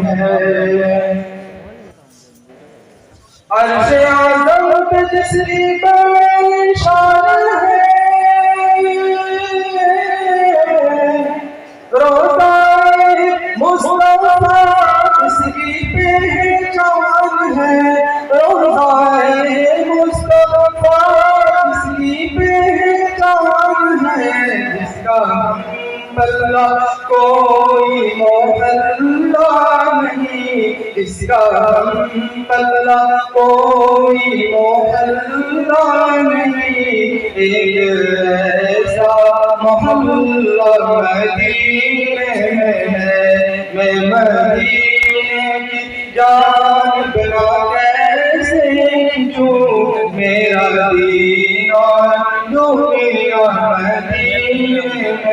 ہے عرش اعظم پہ جس کی بڑی شان ہے روضہ مصطفیٰ جس کی پہچان ہے روضہ مصطفیٰ جس کی پہچان ہے جس کا بلّہ کوئی محلہ نہیں اس کا بلّہ کوئی محلہ نہیں ایک ایسا محلہ مدینے میں ہے میں مدینے کی جانب نہ کیسے جو میرا دین اور دنیا مدینے میں